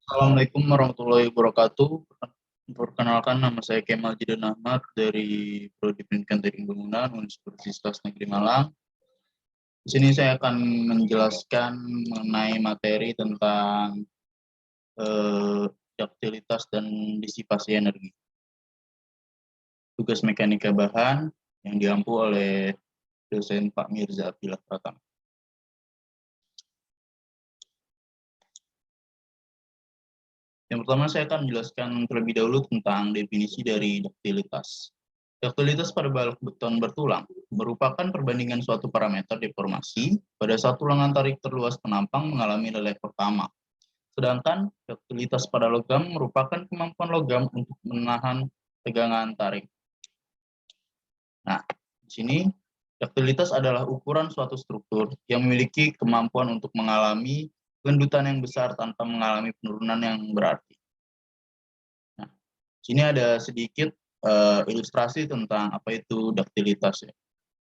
Assalamualaikum warahmatullahi wabarakatuh. Perkenalkan, nama saya Kemal Jidan Ahmad dari Prodi Pendidikan Teknik Bangunan Universitas Negeri Malang. Di sini saya akan menjelaskan mengenai materi tentang duktilitas dan disipasi energi. Tugas mekanika bahan yang diampu oleh dosen Pak Mirza Abdillah Pratama. Yang pertama, saya akan menjelaskan terlebih dahulu tentang definisi dari duktilitas. Duktilitas pada balok beton bertulang merupakan perbandingan suatu parameter deformasi pada satu lengan tarik terluas penampang mengalami relief pertama. Sedangkan duktilitas pada logam merupakan kemampuan logam untuk menahan tegangan tarik. Nah, di sini duktilitas adalah ukuran suatu struktur yang memiliki kemampuan untuk mengalami gendutan yang besar tanpa mengalami penurunan yang berarti. Nah, sini ada sedikit ilustrasi tentang apa itu duktilitas ya.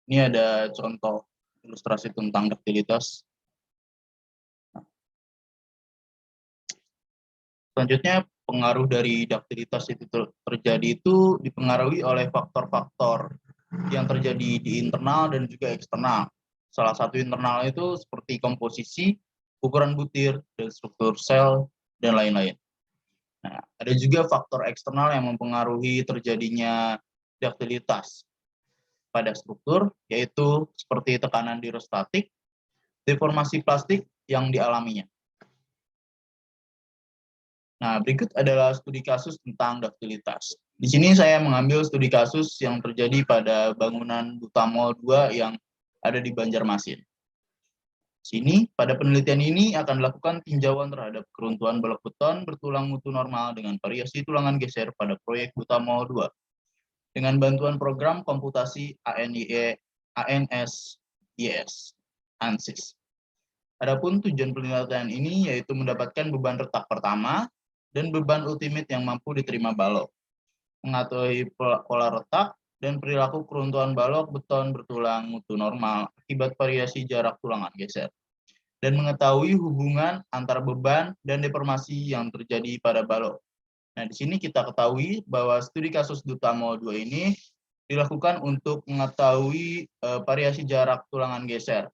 Ini ada contoh ilustrasi tentang duktilitas. Nah, selanjutnya pengaruh dari duktilitas itu terjadi itu dipengaruhi oleh faktor-faktor yang terjadi di internal dan juga eksternal. Salah satu internal itu seperti komposisi, ukuran butir, dan struktur sel, dan lain-lain. Nah, ada juga faktor eksternal yang mempengaruhi terjadinya duktilitas pada struktur, yaitu seperti tekanan dirosstatik, deformasi plastik yang dialaminya. Nah, berikut adalah studi kasus tentang duktilitas. Di sini saya mengambil studi kasus yang terjadi pada bangunan Duta Mall 2 yang ada di Banjarmasin. Sini, pada penelitian ini akan dilakukan tinjauan terhadap keruntuhan balok beton bertulang mutu normal dengan variasi tulangan geser pada proyek Duta Mall 2 dengan bantuan program komputasi ANSYS. Adapun tujuan penelitian ini yaitu mendapatkan beban retak pertama dan beban ultimate yang mampu diterima balok, mengetahui pola retak dan perilaku keruntuhan balok beton bertulang mutu normal akibat variasi jarak tulangan geser, dan mengetahui hubungan antara beban dan deformasi yang terjadi pada balok. Nah, di sini kita ketahui bahwa studi kasus Duta Mall 2 ini dilakukan untuk mengetahui variasi jarak tulangan geser,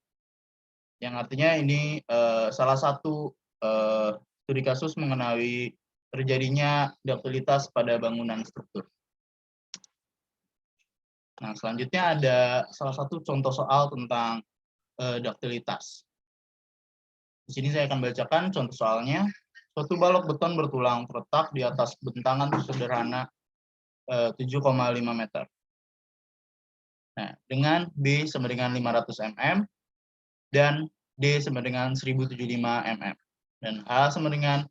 yang artinya ini salah satu studi kasus mengenai terjadinya duktilitas pada bangunan struktur. Nah, selanjutnya ada salah satu contoh soal tentang duktilitas. Di sini saya akan bacakan contoh soalnya. Suatu balok beton bertulang terletak di atas bentangan sederhana 7,5 meter. Nah, dengan B sama dengan 500 mm dan D sama dengan 1075 mm dan H sama dengan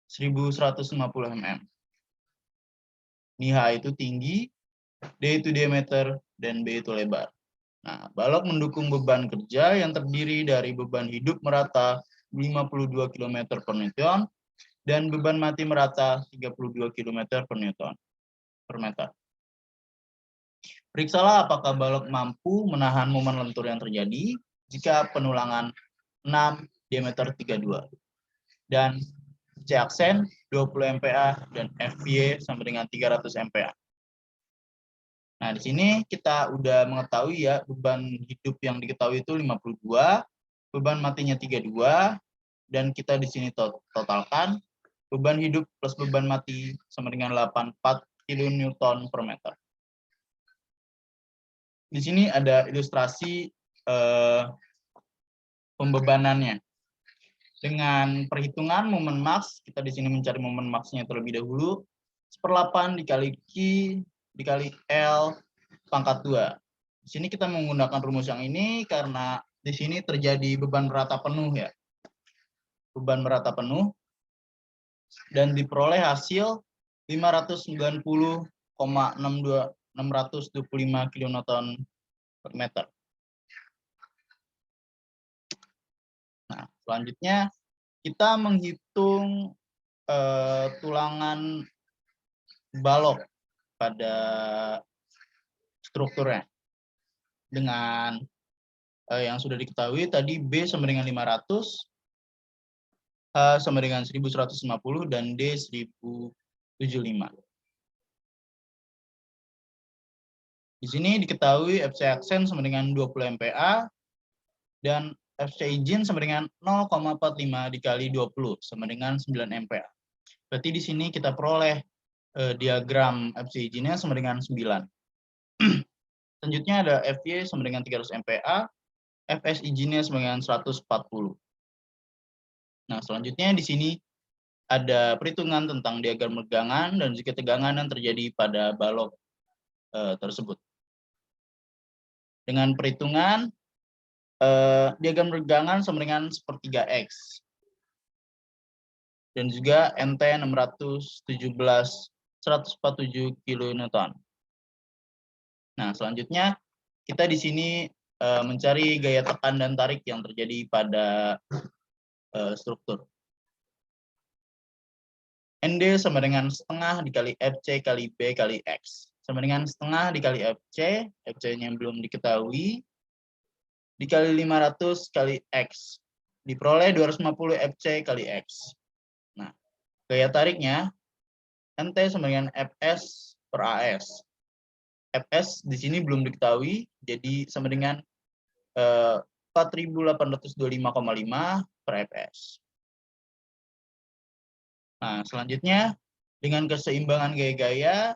1150 mm. Ini H itu tinggi, D itu diameter, dan B itu lebar. Nah, balok mendukung beban kerja yang terdiri dari beban hidup merata 52 km per Newton dan beban mati merata 32 km per meter. Periksalah apakah balok mampu menahan momen lentur yang terjadi jika penulangan 6 diameter 32 dan C aksen 20 MPa dan FY sama dengan 300 MPa. Nah, di sini kita udah mengetahui ya beban hidup yang diketahui itu 52, beban matinya 32, dan kita di sini totalkan beban hidup plus beban mati sama dengan 84 kN per meter. Di sini ada ilustrasi pembebanannya. Dengan perhitungan momen max, kita di sini mencari momen max-nya terlebih dahulu. 1/8 dikali L pangkat 2. Di sini kita menggunakan rumus yang ini karena di sini terjadi beban merata penuh ya. Beban merata penuh dan diperoleh hasil 590,625 kN per meter. Nah, selanjutnya kita menghitung tulangan balok pada strukturnya dengan yang sudah diketahui tadi B sama dengan 500, H sama dengan 1150 dan D 1075. Di sini diketahui FC aksen sama dengan 20 MPa dan FC izin sama dengan 0,45 dikali 20 sama dengan 9 MPa. Berarti di sini kita peroleh diagram FC izinnya sama dengan 9. Selanjutnya ada FY sama dengan 300 MPa, FS izinnya sama dengan 140. Nah, selanjutnya di sini ada perhitungan tentang diagram regangan dan juga tegangan yang terjadi pada balok tersebut. Dengan perhitungan diagram regangan sama dengan sepertiga X. Dan juga NT 617 147 kN. Nah, selanjutnya kita di sini mencari gaya tekan dan tarik yang terjadi pada struktur. ND sama dengan setengah dikali FC kali B kali X. Sama dengan setengah dikali FC, FC-nya belum diketahui, dikali 500 kali X. Diperoleh 250 FC kali X. Nah, gaya tariknya, NT sama dengan Fs per AS. Fs di sini belum diketahui, jadi sama dengan 4.825,5 per Fs. Nah, selanjutnya dengan keseimbangan gaya-gaya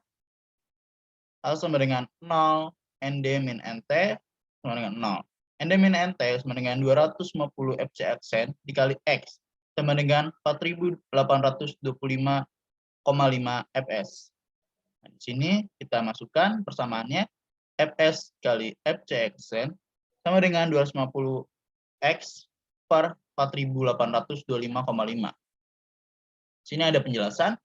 L sama dengan 0, ND min NT sama dengan 0. ND min NT sama dengan 250 FC aksen dikali X sama dengan 4.825,5 Fs. Nah, di sini kita masukkan persamaannya Fs kali FC aksen sama dengan 250 X per 4.825,5. Sini ada penjelasan,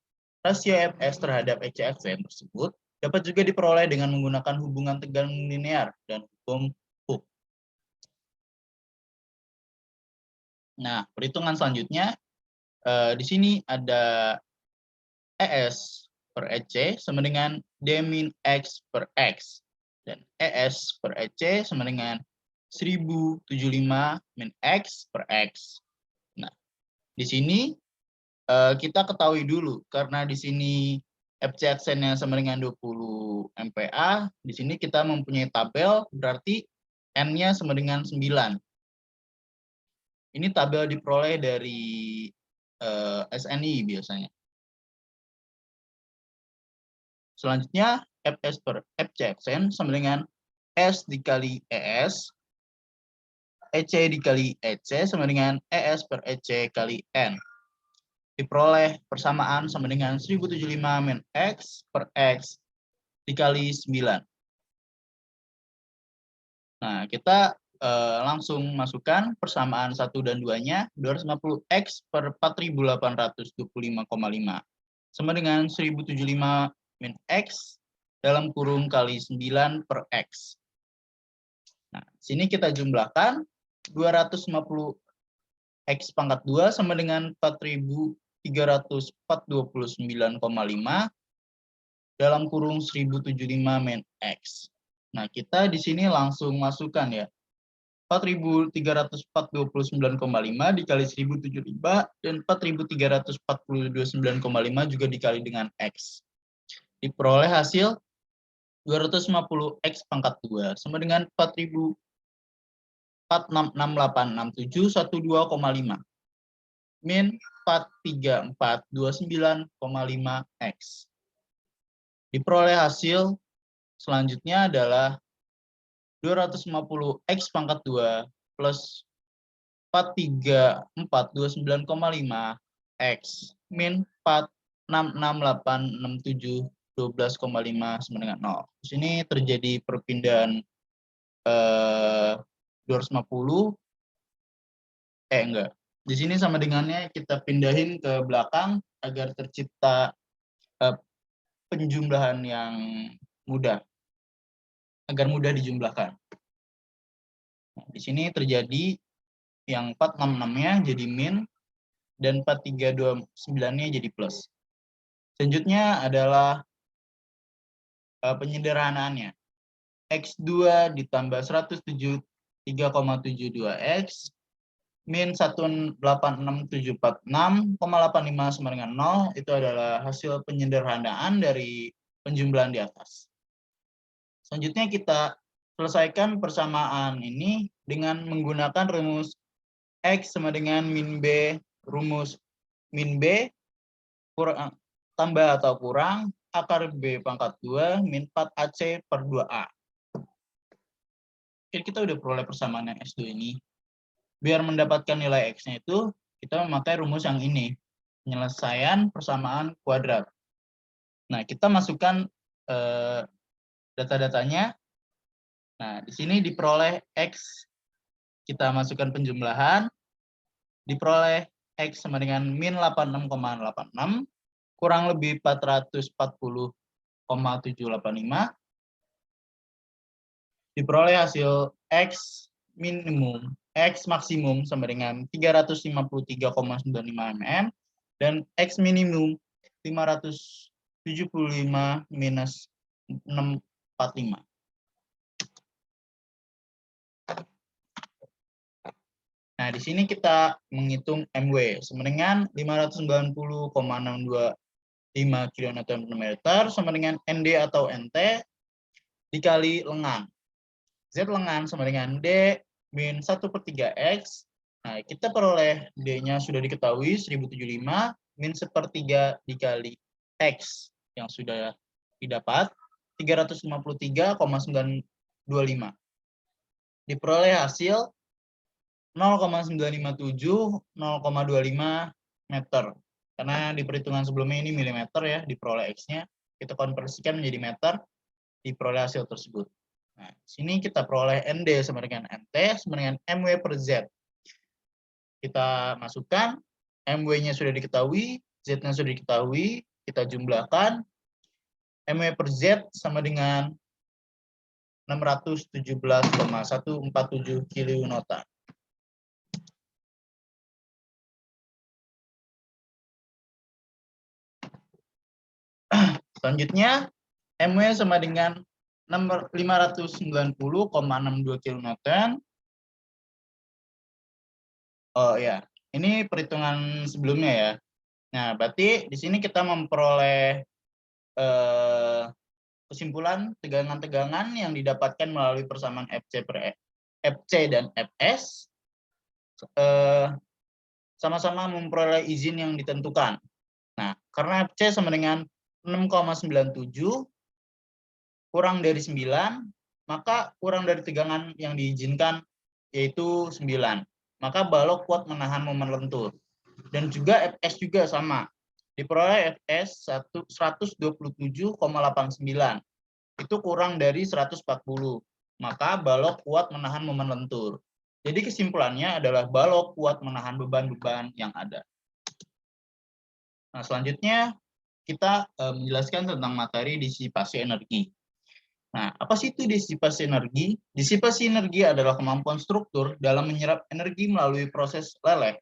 rasio Fs terhadap FC aksen tersebut dapat juga diperoleh dengan menggunakan hubungan tegangan linear dan hukum Hooke. Nah, perhitungan selanjutnya, di sini ada ES per EC sama dengan D min X per X. Dan ES per EC sama dengan 1075 min X per X. Nah, di sini kita ketahui dulu, karena di sini FC aksennya sama dengan 20 MPa, di sini kita mempunyai tabel, berarti N-nya sama dengan 9. Ini tabel diperoleh dari SNI biasanya. Selanjutnya, Fs per FC aksen sama dengan S dikali ES, EC dikali EC sama dengan ES per EC kali N. Diperoleh persamaan sama dengan 1075 min X per X dikali 9. Nah, kita langsung masukkan persamaan 1 dan 2-nya, 250 X per 4.825,5 sama dengan 1075 min X dalam kurung kali 9 per X. Nah, sini kita jumlahkan 250 X pangkat 2 sama dengan 4.329,5 dalam kurung 1075 min X. Nah, kita di sini langsung masukkan ya. 4.329,5 dikali 1075 dan 4.349,5 juga dikali dengan X. Diperoleh hasil 250 X pangkat 2 sama dengan 4.466.867,12,5 min 43429,5 X. Diperoleh hasil selanjutnya adalah 250 X pangkat 2 plus 43429,5 X min 466.867,12,5 sama dengan 0. Di sini terjadi perpindahan 250, enggak. Di sini sama dengannya kita pindahin ke belakang agar tercipta penjumlahan yang mudah, agar mudah dijumlahkan. Nah, di sini terjadi yang 466-nya jadi min dan 4329-nya jadi plus. Selanjutnya adalah penyederhanaannya. X2 ditambah 173,72 X min 186.746,85 sama dengan 0, itu adalah hasil penyederhanaan dari penjumlahan di atas. Selanjutnya kita selesaikan persamaan ini dengan menggunakan rumus X sama dengan min B, rumus min B kurang, tambah atau kurang akar B pangkat 2 min 4AC per 2A. Jadi kita udah peroleh persamaan yang S2 ini. Biar mendapatkan nilai X-nya itu, kita memakai rumus yang ini, penyelesaian persamaan kuadrat. Nah, kita masukkan data-datanya. Nah, di sini diperoleh X, kita masukkan penjumlahan, diperoleh X sama dengan min 86,86, kurang lebih 440,785, diperoleh hasil X minimum, X maksimum sama dengan 353,95 mm, dan X minimum 575 minus 645. Nah, di sini kita menghitung MW sama dengan 590,625 kN/m sama dengan ND atau NT dikali lengan. Z lengan sama dengan D min 1/3X. Nah, kita peroleh D-nya sudah diketahui 1075 min 1/3 dikali X yang sudah didapat 353,925. Diperoleh hasil 0,957, 0,25 meter. Karena di perhitungan sebelumnya ini milimeter ya, diperoleh X-nya. Kita konversikan menjadi meter, diperoleh hasil tersebut. Nah, sini kita peroleh ND sama dengan NT sama dengan MW per Z. Kita masukkan, MW-nya sudah diketahui, Z-nya sudah diketahui, kita jumlahkan, MW per Z sama dengan 617,147 kilonewton. Selanjutnya, MW sama dengan 590,62 kilonewton. Oh ya, ini perhitungan sebelumnya ya. Nah, berarti di sini kita memperoleh kesimpulan tegangan-tegangan yang didapatkan melalui persamaan FC dan Fs sama-sama memperoleh izin yang ditentukan. Nah, karena FC sama dengan 6,97 kurang dari 9, maka kurang dari tegangan yang diizinkan yaitu 9. Maka balok kuat menahan momen lentur. Dan juga Fs juga sama. Diperoleh Fs 127,89. Itu kurang dari 140. Maka balok kuat menahan momen lentur. Jadi kesimpulannya adalah balok kuat menahan beban-beban yang ada. Nah, selanjutnya kita menjelaskan tentang materi disipasi energi. Nah, apa sih itu disipasi energi? Disipasi energi adalah kemampuan struktur dalam menyerap energi melalui proses leleh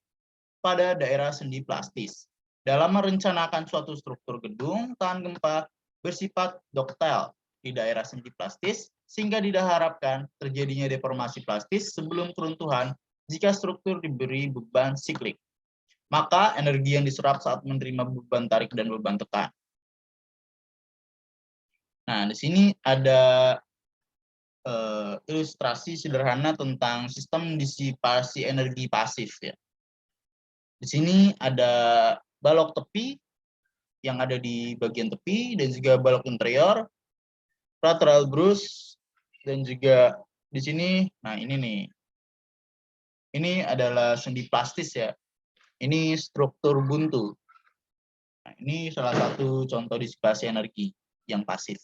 pada daerah sendi plastis. Dalam merencanakan suatu struktur gedung tahan gempa bersifat ductile di daerah sendi plastis, sehingga diharapkan terjadinya deformasi plastis sebelum keruntuhan jika struktur diberi beban siklik. Maka energi yang diserap saat menerima beban tarik dan beban tekan. Nah, di sini ada ilustrasi sederhana tentang sistem disipasi energi pasif ya. Di sini ada balok tepi yang ada di bagian tepi dan juga balok interior, lateral brush, dan juga di sini, nah ini nih. Ini adalah sendi plastis ya. Ini struktur buntu. Nah, ini salah satu contoh disipasi energi yang pasif.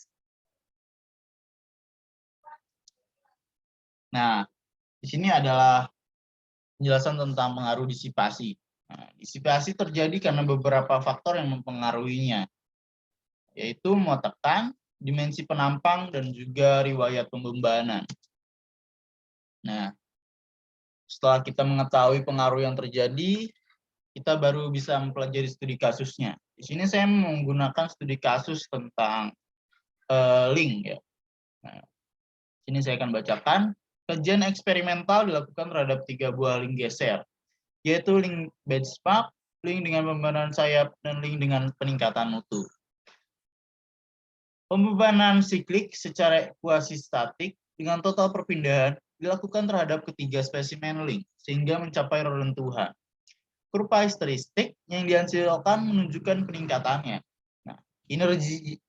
Nah, di sini adalah penjelasan tentang pengaruh disipasi. Nah, disipasi terjadi karena beberapa faktor yang mempengaruhinya, yaitu muat tekan, dimensi penampang, dan juga riwayat pembebanan. Nah, setelah kita mengetahui pengaruh yang terjadi, kita baru bisa mempelajari studi kasusnya. Di sini saya menggunakan studi kasus tentang link ya. Nah, sini saya akan bacakan. Kajian eksperimental dilakukan terhadap 3 buah link geser yaitu link benchmark, link dengan pembebanan sayap, dan link dengan peningkatan mutu. Pembebanan siklik secara ekuasi statik dengan total perpindahan dilakukan terhadap ketiga spesimen link sehingga mencapai reruntuhan. Kurva histeristik yang dihasilkan menunjukkan peningkatannya. Nah,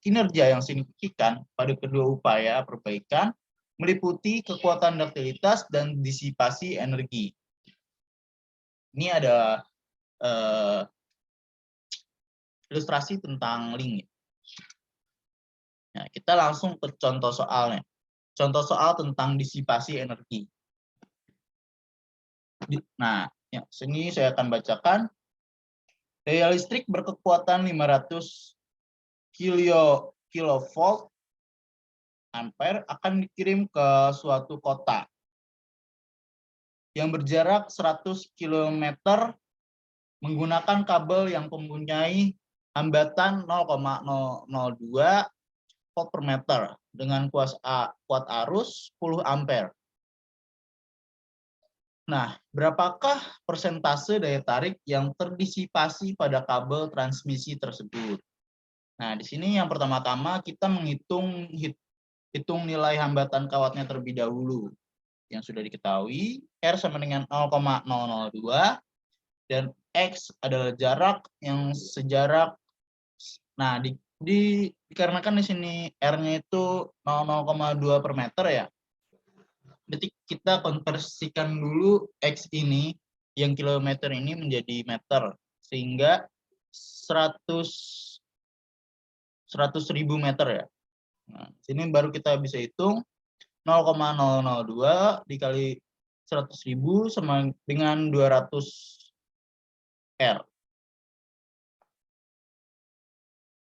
kinerja yang signifikan pada kedua upaya perbaikan meliputi kekuatan daktilitas dan disipasi energi. Ini ada ilustrasi tentang link. Nah, kita langsung ke contoh soalnya. Contoh soal tentang disipasi energi. Nah, ya, sini saya akan bacakan. Daya listrik berkekuatan 500 kilovolt ampere akan dikirim ke suatu kota yang berjarak 100 km menggunakan kabel yang mempunyai hambatan 0,002 volt per meter dengan kuat arus 10 ampere. Nah, berapakah persentase daya tarik yang terdisipasi pada kabel transmisi tersebut? Nah, di sini yang pertama-tama kita menghitung nilai hambatan kawatnya terlebih dahulu. Yang sudah diketahui, R sama dengan 0,002 dan X adalah jarak yang sejarak. Nah, dikarenakan di sini R-nya itu 0,2 per meter ya. Berarti kita konversikan dulu X ini, yang kilometer ini menjadi meter. Sehingga 100.000 meter ya. Nah, sini baru kita bisa hitung 0,002 dikali 100.000 sama dengan 200 R.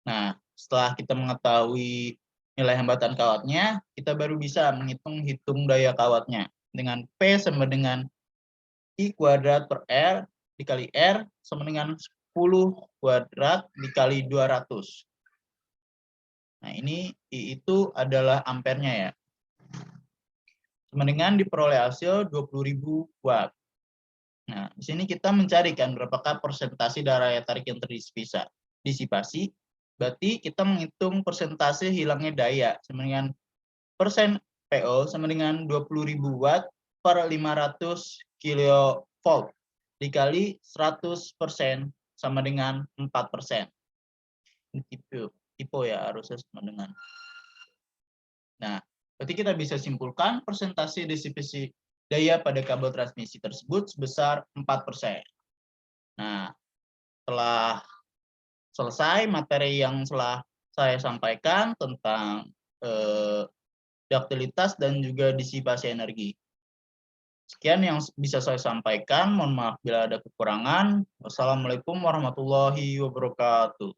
Nah, setelah kita mengetahui nilai hambatan kawatnya, kita baru bisa menghitung daya kawatnya. Dengan P sama dengan I kuadrat per R dikali R sama dengan 10 kuadrat dikali 200. Nah, ini I itu adalah ampernya ya. Sama dengan diperoleh hasil 20.000 watt. Nah, di sini kita mencarikan berapakah persentase daya tarik yang terdisipasi. Berarti kita menghitung persentase hilangnya daya sama dengan persen PO sama dengan 20.000 watt per 500 kilovolt dikali 100% sama dengan 4%. Tipe ya, harusnya sama dengan. Nah, berarti kita bisa simpulkan persentase disipasi daya pada kabel transmisi tersebut sebesar 4%. Nah, setelah selesai materi yang telah saya sampaikan tentang daktilitas dan juga disipasi energi. Sekian yang bisa saya sampaikan. Mohon maaf bila ada kekurangan. Wassalamualaikum warahmatullahi wabarakatuh.